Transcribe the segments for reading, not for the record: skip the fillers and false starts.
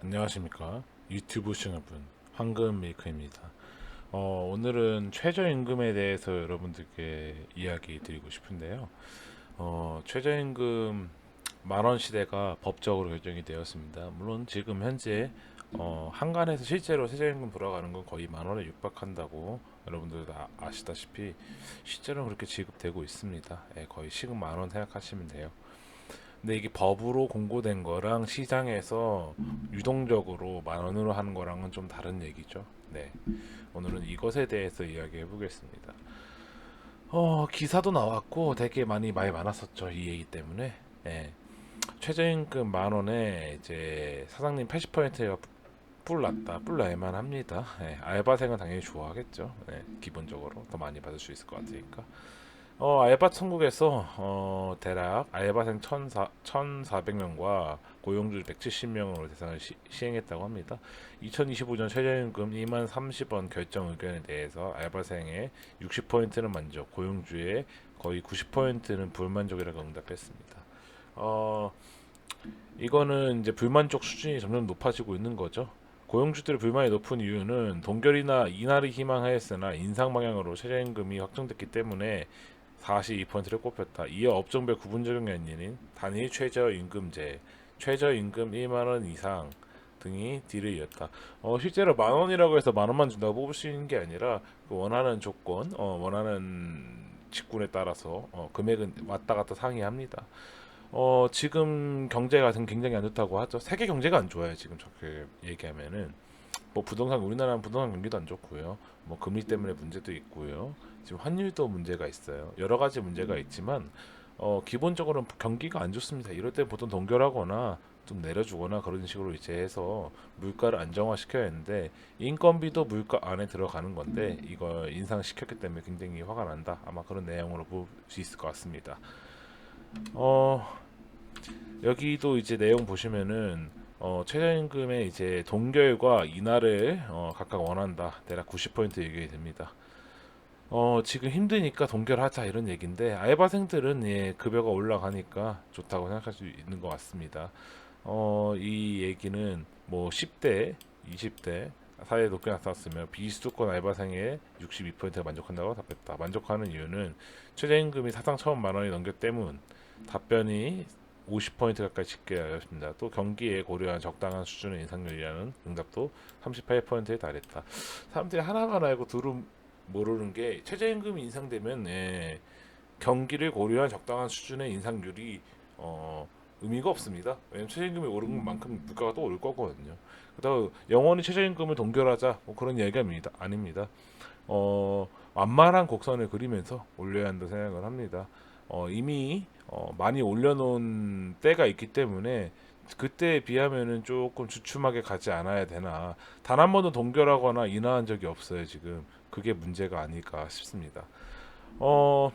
안녕하십니까. 유튜브 시청자분 황금 메이커입니다. 오늘은 최저임금에 대해서 여러분들께 이야기 드리고 싶은데요. 최저임금 만원 시대가 법적으로 결정이 되었습니다. 물론 지금 현재 한간에서 실제로 최저임금 돌아가는 건 거의 만원에 육박한다고 여러분들 다 아시다시피 실제로는 그렇게 지급되고 있습니다. 거의 시급 만원 생각하시면 돼요. 근데 이게 법으로 공고된 거랑 시장에서 유동적으로 만 원으로 하는 거랑은 좀 다른 얘기죠. 네. 오늘은 이것에 대해서 이야기해 보겠습니다. 기사도 나왔고 되게 많이 많았었죠. 이 얘기 때문에. 네. 최저임금 만 원에 이제 사장님 80%가 뿔났다. 뿔나야만 합니다. 네. 알바생은 당연히 좋아하겠죠. 네. 기본적으로 더 많이 받을 수 있을 것 같으니까. 알바 천국에서 대략 알바생 1,400명과 고용주 170명으로 대상을 시행했다고 합니다. 2025년 최저임금 2만 30원 결정 의견에 대해서 알바생의 60%는 만족, 고용주의 거의 90%는 불만족이라고 응답했습니다. 어, 이거는 이제 불만족 수준이 점점 높아지고 있는 거죠. 고용주들의 불만이 높은 이유는 동결이나 인하를 희망하였으나 인상 방향으로 최저임금이 확정됐기 때문에 42%를 꼽혔다. 이어 업종별 구분 적용 연인인 단일 최저임금제, 최저임금 1만 원 이상 등이 뒤를 이었다. 실제로 만 원이라고 해서 만 원만 준다고 뽑을 수 있는 게 아니라 그 원하는 조건, 원하는 직군에 따라서 금액은 왔다 갔다 상이합니다. 지금 경제가 굉장히 안 좋다고 하죠. 세계 경제가 안 좋아요. 지금 저렇게 얘기하면은 뭐 부동산 우리나라는 부동산 경기도 안 좋고요. 뭐 금리 때문에 문제도 있고요. 지금 환율도 문제가 있어요. 여러 가지 문제가 있지만 기본적으로는 경기가 안 좋습니다. 이럴 때 보통 동결하거나 좀 내려주거나 그런 식으로 이제 해서 물가를 안정화시켜야 하는데 인건비도 물가 안에 들어가는 건데 이걸 인상시켰기 때문에 굉장히 화가 난다. 아마 그런 내용으로 볼 수 있을 것 같습니다. 어, 여기도 이제 내용 보시면은 최저임금의 이제 동결과 인하를 각각 원한다. 대략 90% 얘기가 됩니다. 지금 힘드니까 동결하자 이런 얘기인데 알바생들은 예, 급여가 올라가니까 좋다고 생각할 수 있는 것 같습니다. 이 얘기는 뭐 10대, 20대 사회에 높게 나타났으며 비수도권 알바생의 62%가 만족한다고 답했다. 만족하는 이유는 최저임금이 사상 처음 만 원이 넘겼 때문. 답변이 50% 가까이 집계하였습니다. 또 경기에 고려한 적당한 수준의 인상률이라는 응답도 38%에 달했다. 사람들이 하나만 알고 둘은 모르는 게 최저임금이 인상되면 경기를 고려한 적당한 수준의 인상률이 의미가 없습니다. 왜냐면 최저임금이 오른 만큼 물가가 또 오를 거거든요. 그렇다고 영원히 최저임금을 동결하자 뭐 그런 이야기가 아닙니다. 완만한 곡선을 그리면서 올려야 한다 생각을 합니다. 이미 많이 올려놓은 때가 있기 때문에 그때에 비하면은 조금 주춤하게 가지 않아야 되나. 단 한 번도 동결하거나 인하한 적이 없어요 지금. 그게 문제가 아닐까 싶습니다. 어,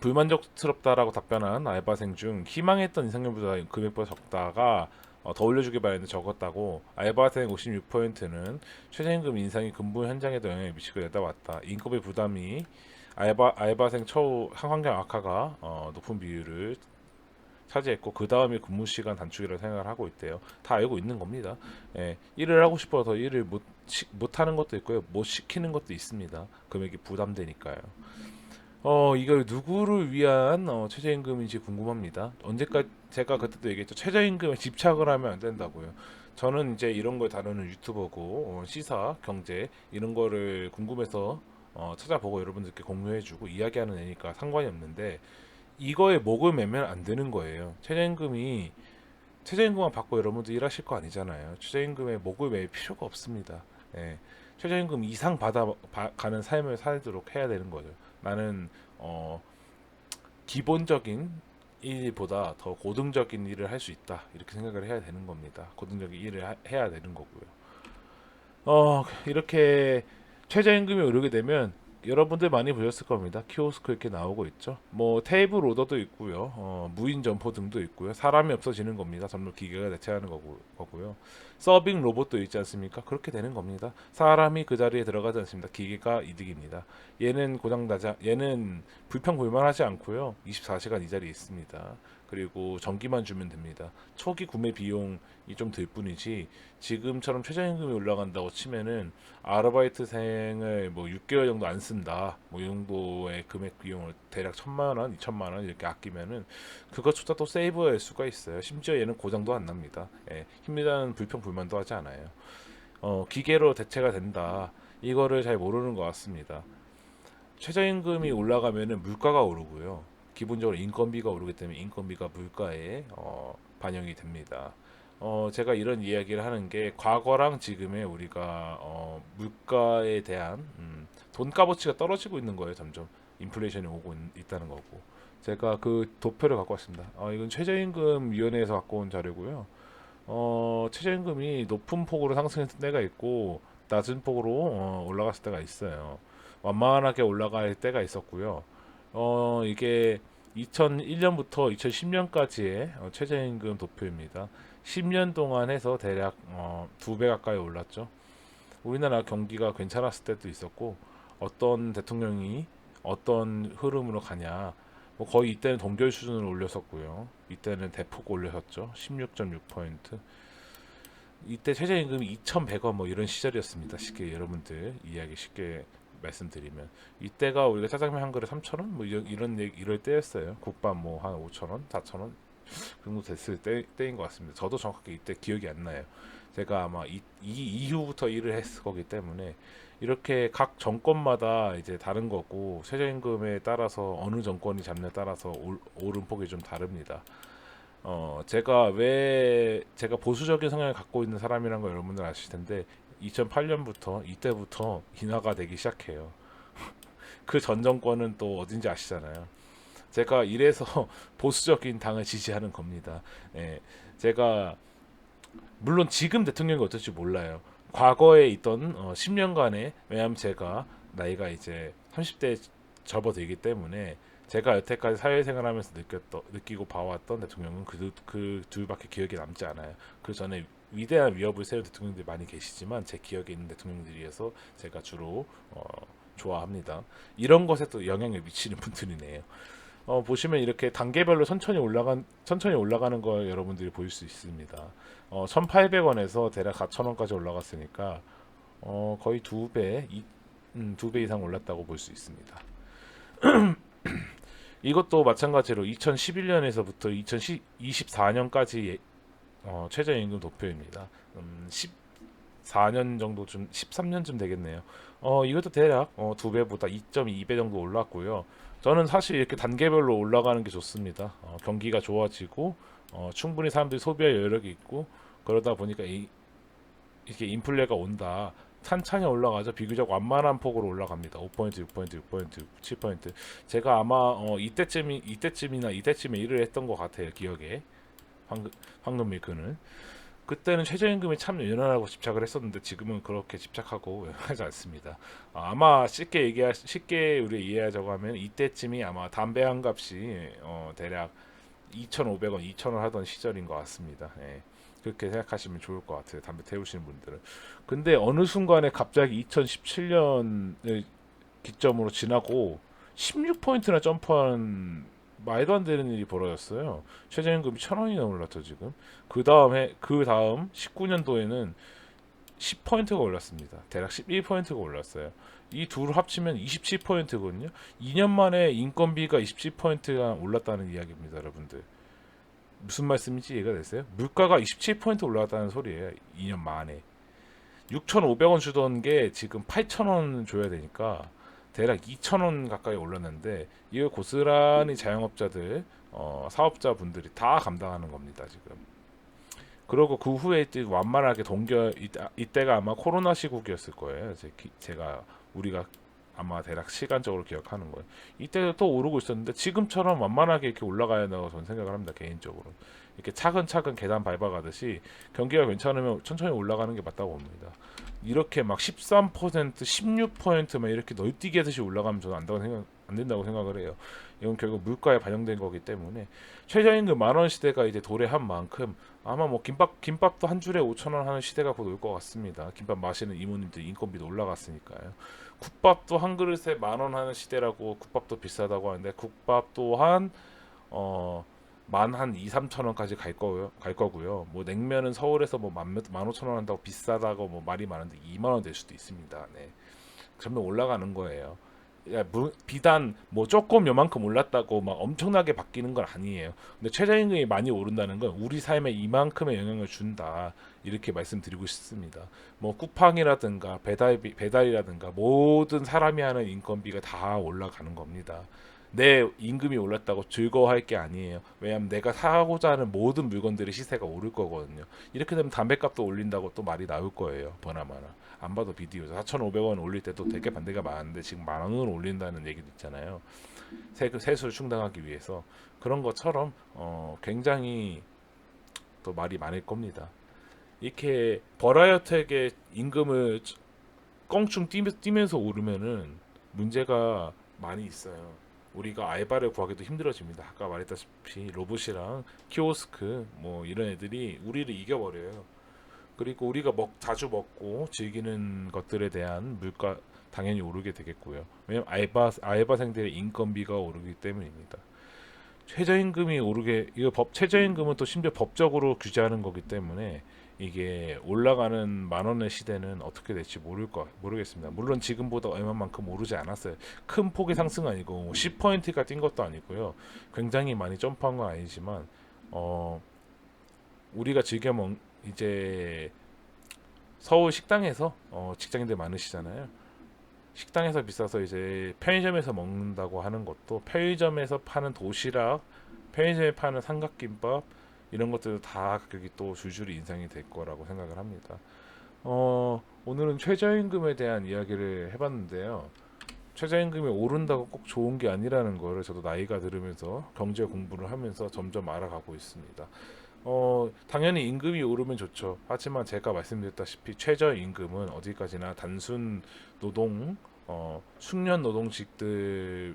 불만족스럽다라고 답변한 알바생 중 희망했던 인상률보다 금액보다 적다가 더 올려주길 바랬는데 적었다고. 알바생 56%는 최저임금 인상이 근무 현장에도 영향을 미치고 내다봤다. 인건비 부담이 알바생 처우 환경 악화가 높은 비율을 차지했고 그 다음에 근무 시간 단축이라고 생각을 하고 있대요. 다 알고 있는 겁니다. 일을 하고 싶어서 일을 못 하는 것도 있고요, 못 시키는 것도 있습니다. 금액이 부담되니까요. 이걸 누구를 위한 최저임금인지 궁금합니다. 언제까지 제가 그때도 얘기했죠. 최저임금에 집착을 하면 안 된다고요. 저는 이제 이런 걸 다루는 유튜버고 시사, 경제 이런 거를 궁금해서 찾아보고 여러분들께 공유해주고 이야기하는 애니까 상관이 없는데 이거에 목을 매면 안 되는 거예요. 최저임금만 받고 여러분들 일하실 거 아니잖아요. 최저임금에 목을 맬 필요가 없습니다. 예. 최저임금 이상 가는 삶을 살도록 해야 되는 거죠. 나는 기본적인 일보다 더 고등적인 일을 할 수 있다 이렇게 생각을 해야 되는 겁니다. 고등적인 일을 해야 되는 거고요. 이렇게 최저임금이 오르게 되면 여러분들 많이 보셨을 겁니다. 키오스크 이렇게 나오고 있죠. 뭐 테이블 오더도 있고요. 무인 점포 등도 있고요. 사람이 없어지는 겁니다. 전부 기계가 대체하는 거고요. 서빙 로봇도 있지 않습니까? 그렇게 되는 겁니다. 사람이 그 자리에 들어가지 않습니다. 기계가 이득입니다. 얘는 고장나자 얘는 불평불만하지 않고요. 24시간 이 자리에 있습니다. 그리고 전기만 주면 됩니다. 초기 구매 비용이 좀 들 뿐이지 지금처럼 최저임금이 올라간다고 치면은 아르바이트생을 뭐 6개월 정도 안 쓴다. 뭐 이 정도의 금액 비용을 대략 1,000만 원, 2,000만 원 이렇게 아끼면은 그것조차 또 세이브할 수가 있어요. 심지어 얘는 고장도 안 납니다. 예, 힘들다는 불평 불만도 하지 않아요. 기계로 대체가 된다. 이거를 잘 모르는 것 같습니다. 최저임금이 올라가면은 물가가 오르고요. 기본적으로 인건비가 오르기 때문에 인건비가 물가에 반영이 됩니다. 제가 이런 이야기를 하는 게 과거랑 지금의 우리가 물가에 대한 돈값어치가 떨어지고 있는 거예요. 점점 인플레이션이 오고 있다는 거고. 제가 그 도표를 갖고 왔습니다. 이건 최저임금 위원회에서 갖고 온 자료고요. 최저임금이 높은 폭으로 상승했을 때가 있고 낮은 폭으로 올라갔을 때가 있어요. 완만하게 올라갈 때가 있었고요. 이게 2001년부터 2010년까지의 최저임금 도표입니다. 10년 동안 해서 대략 2배 가까이 올랐죠. 우리나라 경기가 괜찮았을 때도 있었고 어떤 대통령이 어떤 흐름으로 가냐 뭐 거의 이때는 동결 수준으로 올렸었고요. 이때는 대폭 올렸었죠. 16.6%. 이때 최저임금이 2,100원 뭐 이런 시절이었습니다. 쉽게 여러분들 이야기 쉽게 말씀드리면 이때가 우리가 짜장면 한 그릇 3,000원 뭐 이럴 때였어요. 국밥 뭐 한 5,000원, 4,000원 그 정도 됐을 때인 것 같습니다. 저도 정확하게 이때 기억이 안 나요. 제가 아마 이 이후부터 일을 했을 거기 때문에 이렇게 각 정권마다 이제 다른 거고 최저임금에 따라서 어느 정권이 잡냐에 따라서 오름폭이 좀 다릅니다. 제가 보수적인 성향을 갖고 있는 사람이란 거 여러분들 아실 텐데 2008년부터 이때부터 인하가 되기 시작해요. 그 전 정권은 또 어딘지 아시잖아요. 제가 이래서 보수적인 당을 지지하는 겁니다. 예, 제가 물론 지금 대통령이 어떨지 몰라요. 과거에 있던 10년간의 왜냐하면 제가 나이가 이제 30대에 접어들기 때문에 제가 여태까지 사회생활하면서 느끼고 봐왔던 대통령은 그 둘밖에 기억에 남지 않아요. 그 전에 위대한 위협을 세운 대통령들이 많이 계시지만 제 기억에 있는 대통령들이어서 제가 주로 좋아합니다. 이런 것에 또 영향을 미치는 분들이네요. 보시면 이렇게 단계별로 천천히 올라가는 걸 여러분들이 보일 수 있습니다. 1,800원에서 대략 4,000원까지 올라갔으니까 거의 두 배 이상 올랐다고 볼 수 있습니다. 이것도 마찬가지로 2011년에서부터 2024년까지 최저임금 도표입니다. 14년 정도 13년쯤 되겠네요. 이것도 대략 2배보다 2.2배 정도 올랐고요. 저는 사실 이렇게 단계별로 올라가는 게 좋습니다. 경기가 좋아지고 충분히 사람들이 소비할 여력이 있고 그러다 보니까 이렇게 인플레가 온다. 찬찬히 올라가죠. 비교적 완만한 폭으로 올라갑니다. 5%, 6%, 6%, 7%. 제가 아마 이때쯤에 일을 했던 것 같아요. 기억에 황금 밀크는. 그때는 최저임금이 참 연연하고 집착을 했었는데 지금은 그렇게 집착하고 하지 않습니다. 아마 쉽게 우리 이해하자고 하면 이때쯤이 아마 담배 한 값이 대략 2,500원, 2,000원 하던 시절인 것 같습니다. 예. 그렇게 생각하시면 좋을 것 같아요. 담배 태우시는 분들은. 근데 어느 순간에 갑자기 2017년을 기점으로 지나고 16포인트나 점프한 말도 안 되는 일이 벌어졌어요. 최저임금이 1,000원이나 올랐죠 지금. 그 다음 19년도에는 10포인트가 올랐습니다. 대략 11포인트가 올랐어요. 이 둘을 합치면 27포인트거든요. 2년 만에 인건비가 27포인트가 올랐다는 이야기입니다, 여러분들. 무슨 말씀인지 이해가 됐어요? 물가가 27포인트 올랐다는 소리예요. 2년 만에. 6,500원 주던 게 지금 8,000원 줘야 되니까 대략 2,000원 가까이 올랐는데 이걸 고스란히 자영업자들, 사업자분들이 다 감당하는 겁니다, 지금. 그리고 그 후에 완만하게 이때가 아마 코로나 시국이었을 거예요. 제가 우리가 아마 대략 시간적으로 기억하는 거예요. 이때 또 오르고 있었는데 지금처럼 완만하게 이렇게 올라가야 한다고 저는 생각을 합니다. 개인적으로. 이렇게 차근차근 계단 밟아가듯이 경기가 괜찮으면 천천히 올라가는 게 맞다고 봅니다. 이렇게 막 13%, 16%막 이렇게 널뛰기 하듯이 올라가면 저는 안 된다고 생각을 해요. 이건 결국 물가에 반영된 거기 때문에 최저임금 10,000원 시대가 이제 도래한 만큼 아마 뭐 김밥도 한 줄에 5,000원 하는 시대가 곧 올 것 같습니다. 김밥 마시는 이모님들 인건비도 올라갔으니까요. 국밥도 한 그릇에 10,000원 하는 시대라고 국밥도 비싸다고 하는데 국밥 또한 만 한 2, 3천 원까지 갈 거고요. 뭐 냉면은 서울에서 뭐 15,000원 한다고 비싸다고 뭐 말이 많은데 2만 원 될 수도 있습니다. 네. 점점 올라가는 거예요. 야, 비단 뭐 조금 요만큼 올랐다고 막 엄청나게 바뀌는 건 아니에요. 근데 최저임금이 많이 오른다는 건 우리 삶에 이만큼의 영향을 준다. 이렇게 말씀드리고 싶습니다. 뭐 쿠팡이라든가 배달이라든가 모든 사람이 하는 인건비가 다 올라가는 겁니다. 내 임금이 올랐다고 즐거워할 게 아니에요. 왜냐하면 내가 사고자 하는 모든 물건들의 시세가 오를 거거든요. 이렇게 되면 담배값도 올린다고 또 말이 나올 거예요. 보나마나. 안 봐도 비디오죠. 4,500원 올릴 때도 되게 반대가 많은데 지금 만 원을 올린다는 얘기도 있잖아요. 세수를 충당하기 위해서 그런 것처럼 굉장히 또 말이 많을 겁니다. 이렇게 버라이어티하게 임금을 껑충 뛰면서 오르면은 문제가 많이 있어요. 우리가 알바를 구하기도 힘들어집니다. 아까 말했다시피 로봇이랑 키오스크 뭐 이런 애들이 우리를 이겨버려요. 그리고 우리가 자주 먹고 즐기는 것들에 대한 물가 당연히 오르게 되겠고요. 왜냐면 알바생들의 인건비가 오르기 때문입니다. 최저임금이 오르게 이거 최저임금은 또 심지어 법적으로 규제하는 거기 때문에 이게 올라가는 만 원의 시대는 어떻게 될지 모르겠습니다. 물론 지금보다 얼마만큼 오르지 않았어요. 큰 폭의 상승 아니고 10%가 뛴 것도 아니고요. 굉장히 많이 점프한 건 아니지만 우리가 이제 서울 식당에서 직장인들 많으시잖아요. 식당에서 비싸서 이제 편의점에서 먹는다고 하는 것도 편의점에서 파는 도시락, 편의점에 파는 삼각김밥 이런 것들도 다 가격이 또 줄줄이 인상이 될 거라고 생각을 합니다. 오늘은 최저임금에 대한 이야기를 해봤는데요. 최저임금이 오른다고 꼭 좋은 게 아니라는 거를 저도 나이가 들으면서 경제 공부를 하면서 점점 알아가고 있습니다. 당연히 임금이 오르면 좋죠. 하지만 제가 말씀드렸다시피 최저임금은 어디까지나 단순 노동, 숙련 노동직들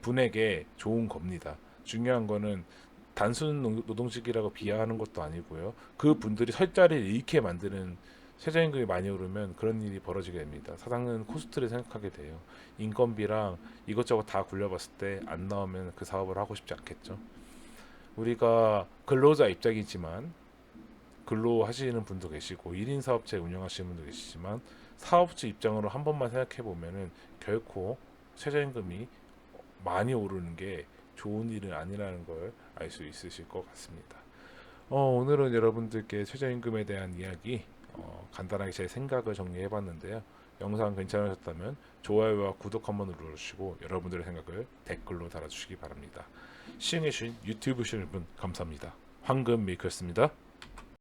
분에게 좋은 겁니다. 중요한 거는 단순 노동직이라고 비하하는 것도 아니고요. 그 분들이 설 자리를 잃게 만드는 최저임금이 많이 오르면 그런 일이 벌어지게 됩니다. 사장은 코스트를 생각하게 돼요. 인건비랑 이것저것 다 굴려봤을 때 안 나오면 그 사업을 하고 싶지 않겠죠. 우리가 근로자 입장이지만 근로하시는 분도 계시고 1인 사업체 운영하시는 분도 계시지만 사업주 입장으로 한 번만 생각해 보면은 결코 최저임금이 많이 오르는 게 좋은 일은 아니라는 걸 알 수 있으실 것 같습니다. 오늘은 여러분들께 최저임금에 대한 이야기 간단하게 제 생각을 정리해 봤는데요. 영상 괜찮으셨다면 좋아요와 구독 한번 눌러주시고 여러분들의 생각을 댓글로 달아주시기 바랍니다. 시청해주신 유튜브 시청자 여러분 감사합니다. 황금 메이커였습니다.